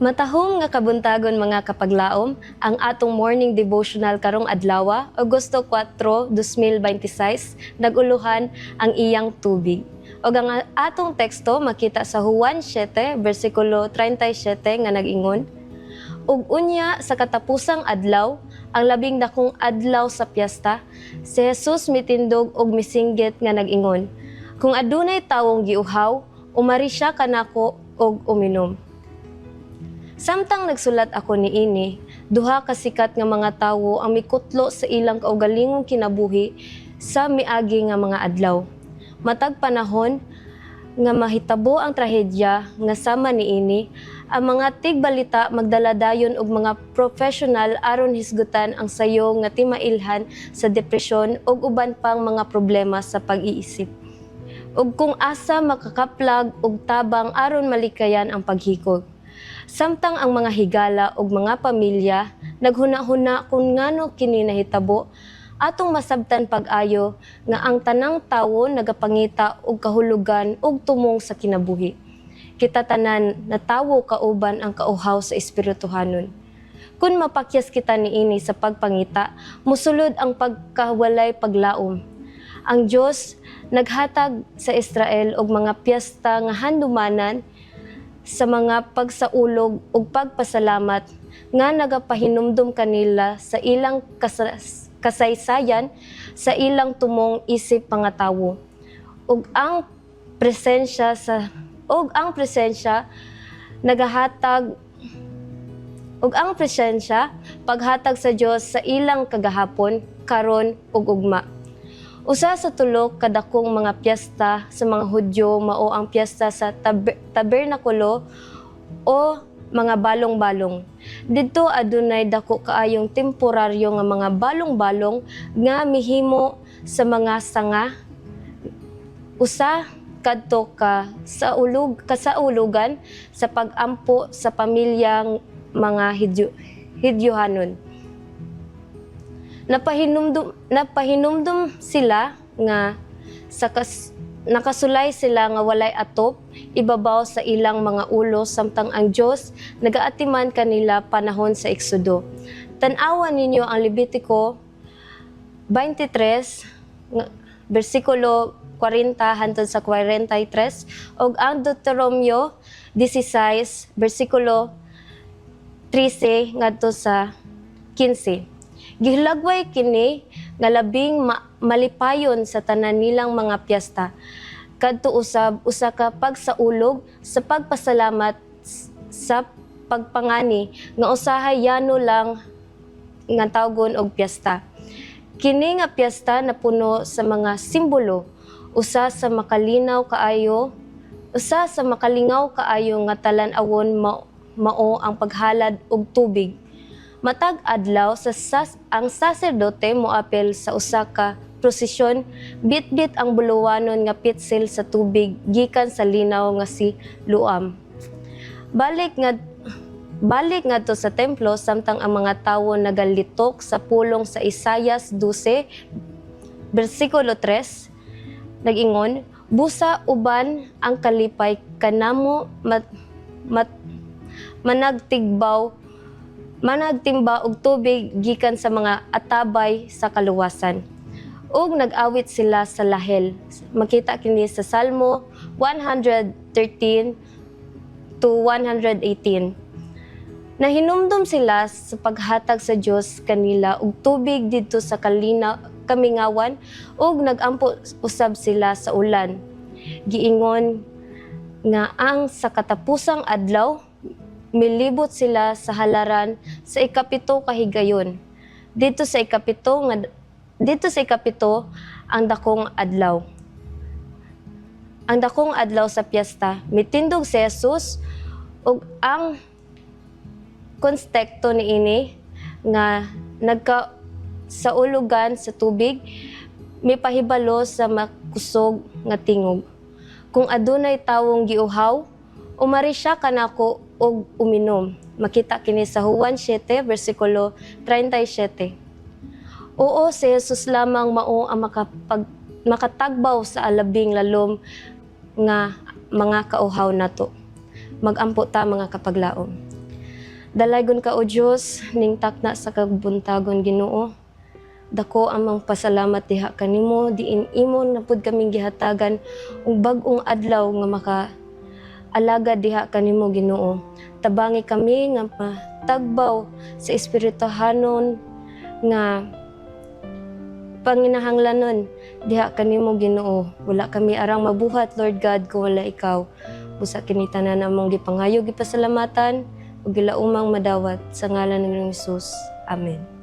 Matahom nga kabuntagon mga kapaglaom, ang atong morning devotional karong adlaw, Agosto 4, 2026, naguluhan ang iyang tubig. O ang atong teksto makita sa Juan 7, versikulo 37 nga nag-ingon, ug unya sa katapusang adlaw, ang labing dakong adlaw sa piyesta, si Jesus mitindog og misinggit nga nag-ingon, kung adunay tawong giuhaw, umari siya kanako og uminom. Samtang nagsulat ako niini, duha ka sikat nga mga tawo ang mikutlo sa ilang kaugalingong kinabuhi sa miagi nga mga adlaw. Matag panahon nga mahitabo ang trahedya nga sama niini, ang mga tigbalita magdaladayon og mga professional aron hisgutan ang sayo nga timailhan sa depresyon ug uban pang mga problema sa pag-iisip. Ug kung asa makakaplag og tabang aron malikayan ang paghikog. Samtang ang mga higala ug mga pamilya naghuna-huna kung ngano kini nahitabo, atong masabtan pag-ayo nga ang tanang tawo nagapangita og kahulugan ug tumong sa kinabuhi. Kita tanan natawo kauban ang kauhaw sa espirituhanon. Kung mapakyas kita niini sa pagpangita, musulod ang pagkawalay paglaom. Ang Dios naghatag sa Israel og mga piyesta nga handumanan sa mga pagsaulog ug pagpasalamat nga nagapahinumdum kanila sa ilang kasaysayan sa ilang tumong isip pangatawo ug ang presensya paghatag sa Dios sa ilang kagahapon karon ug ugma. Usa sa tulo kadakong mga piyesta sa mga Hudyo mao ang piyesta sa tabernakulo o mga balong-balong. Didto adunay dako kaayong temporaryo nga mga balong-balong nga mihimo sa mga sanga. Usa kadto kasaulugan sa pag-ampo sa pamilyang mga Hidyohanon. Napahinumdum sila nga nakasulay sila nga walay atop ibabaw sa ilang mga ulo samtang ang Dios nagaatiman kanila panahon sa Eksodo. Tan-awan ninyo ang Levitico 23 versikulo 40 hangtod sa 43 ug ang Deuteronomio 16 versikulo 13 ngadto sa 15. Gihilagway kini nga labing malipayon sa tanan nilang mga piyesta. Kadto usab usa ka pagsaulog sa pagpasalamat sa pagpangani nga usahay yano lang nga tawgon og piyesta. Kini nga piyesta napuno sa mga simbolo, usa sa makalingaw kaayo nga talan-awon mao ang paghalad og tubig. Matag adlaw ang saserdote moapil sa usa ka prosesyon, bitbit ang buluwanon nga pitsil sa tubig gikan sa linaw nga si Luam. Balik ngadto sa templo samtang ang mga tawo nagalitok sa pulong sa Isaias 12 bersikulo 3 nag-ingon, busa uban ang kalipay kanamo managtimba og tubig gikan sa mga atabay sa kaluwasan. Ug nag-awit sila sa lahel. Makita kini sa Salmo 113 to 118. Nahinumdum sila sa paghatag sa Dios kanila og tubig didto sa kamingawan ug nagampo usab sila sa ulan. Giingon nga ang sa katapusang adlaw milibot sila sa halaran sa ikapito kahigayon. Dito sa ikapito ang dakong adlaw. Ang dakong adlaw sa piyesta, mitindog si Jesus ug ang konstekto niini nga sa ulugan sa tubig mipahibalo sa makusog nga tingog. Kung adunay tawong giuhaw, umari siya kanako og uminom. Makita kini sa Juan 7 versikulo 37. Oo, si Jesus lamang mao ang makatagbaw sa alabing lalom nga mga kauhaw nato. Mag-ampo ta mga kapaglaom. Dalagon ka o Dios ning takna sa kagbuntagon Ginoo. Dako amang pasalamat diha kanimo diin imo na pud kaming gihatagan og bag-ong adlaw nga maka-alaga diha kanimo Ginoo. Tabangi kami nga matagbaw sa espirituhanon nga panginahanglanon diha kanimo Ginoo. Wala kami arang mabuhat Lord God kung wala ikaw. Busa kini tanan among gipangayo gipasalamatan ug gilaumang madawat sa ngalan ng Hesus. Amen.